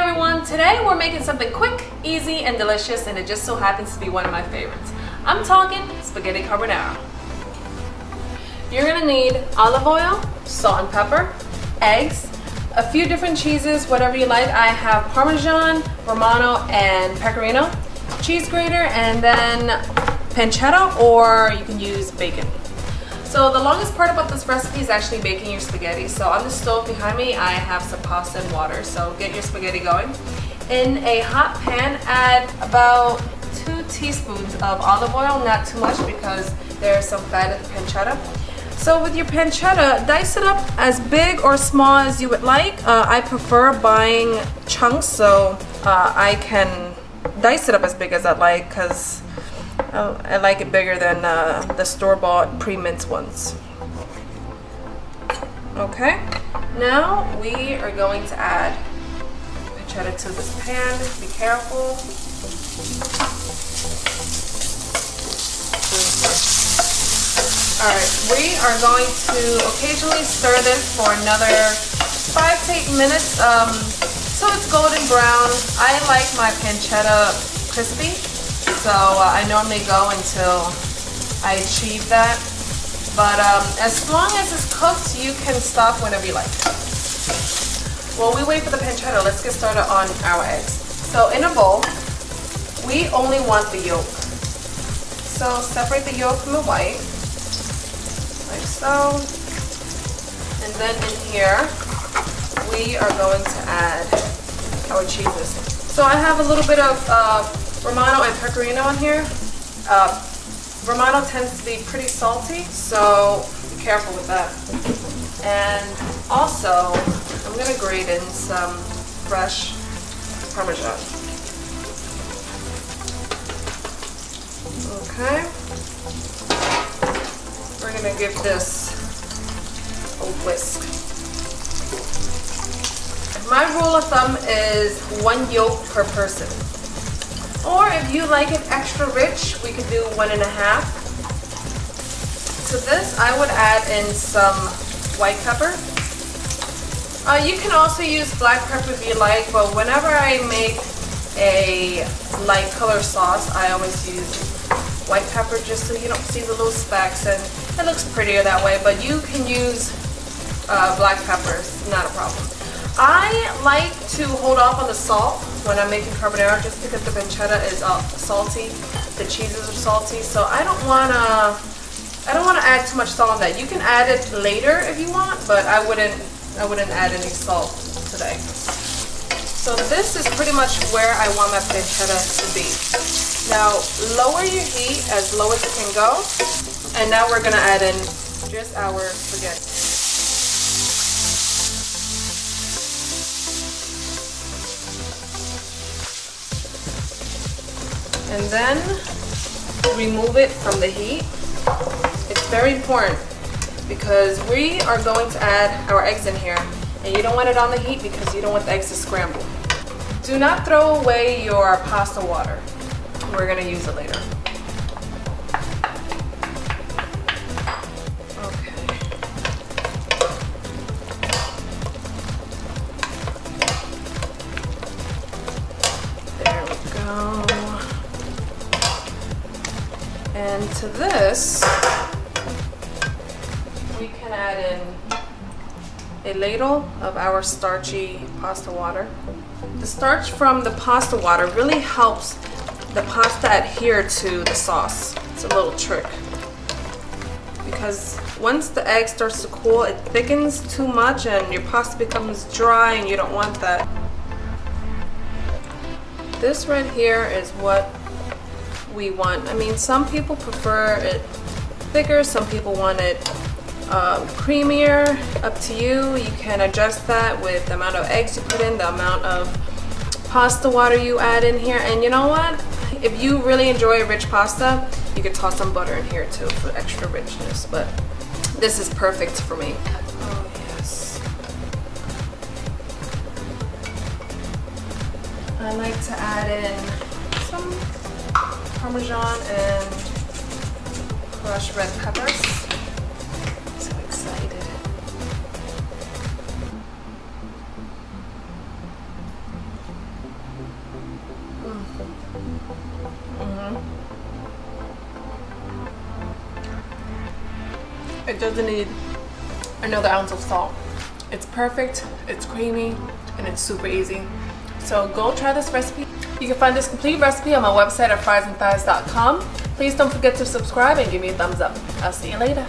everyone, today we're making something quick, easy, and delicious, and it just so happens to be one of my favorites. I'm talking spaghetti carbonara. You're gonna need olive oil, salt and pepper, eggs, a few different cheeses, whatever you like. I have Parmesan, Romano, and Pecorino, cheese grater, and then pancetta, or you can use bacon. So the longest part about this recipe is actually baking your spaghetti. So on the stove behind me, I have some pasta and water. So get your spaghetti going. In a hot pan, add about 2 teaspoons of olive oil, not too much because there's some fat in the pancetta. So with your pancetta, dice it up as big or small as you would like. I prefer buying chunks, so I can dice it up as big as I like because I like it bigger than the store-bought pre-minced ones. Okay, now we are going to add pancetta to this pan. Be careful. Alright, we are going to occasionally stir this for another 5 to 8 minutes so it's golden brown. I like my pancetta crispy. So I normally go until I achieve that. But as long as it's cooked, you can stop whenever you like. While we wait for the pancetta, let's get started on our eggs. So in a bowl, we only want the yolk. So separate the yolk from the white, like so. And then in here, we are going to add our cheeses. So I have a little bit of Romano and Pecorino on here. Romano tends to be pretty salty, so be careful with that. And also, I'm going to grate in some fresh Parmesan. Okay. We're going to give this a whisk. My rule of thumb is 1 yolk per person. Or if you like it extra rich, we could do 1 1/2. To this, I would add in some white pepper. You can also use black pepper if you like, but whenever I make a light color sauce, I always use white pepper just so you don't see the little specks, and it looks prettier that way, but you can use black pepper, not a problem. I like to hold off on the salt when I'm making carbonara just because the pancetta is salty, the cheeses are salty, so I don't want to add too much salt on that. You can add it later if you want, but I wouldn't add any salt today. So this is pretty much where I want my pancetta to be. Now lower your heat as low as it can go, and now we're going to add in just our spaghetti. And then remove it from the heat. It's very important because we are going to add our eggs in here, and you don't want it on the heat because you don't want the eggs to scramble. Do not throw away your pasta water. We're going to use it later. Okay. There we go. And to this, we can add in a ladle of our starchy pasta water. The starch from the pasta water really helps the pasta adhere to the sauce. It's a little trick. Because once the egg starts to cool, it thickens too much and your pasta becomes dry, and you don't want that. This right here is what we want. I mean, some people prefer it thicker, some people want it creamier. Up to you. You can adjust that with the amount of eggs you put in, the amount of pasta water you add in here. And you know what? If you really enjoy rich pasta, you could toss some butter in here too for extra richness, but this is perfect for me. Oh yes. I like to add in some Parmesan and crushed red peppers. So excited. It doesn't need another ounce of salt. It's perfect, it's creamy, and it's super easy. So go try this recipe. You can find this complete recipe on my website at friesandthighs.com. Please don't forget to subscribe and give me a thumbs up. I'll see you later.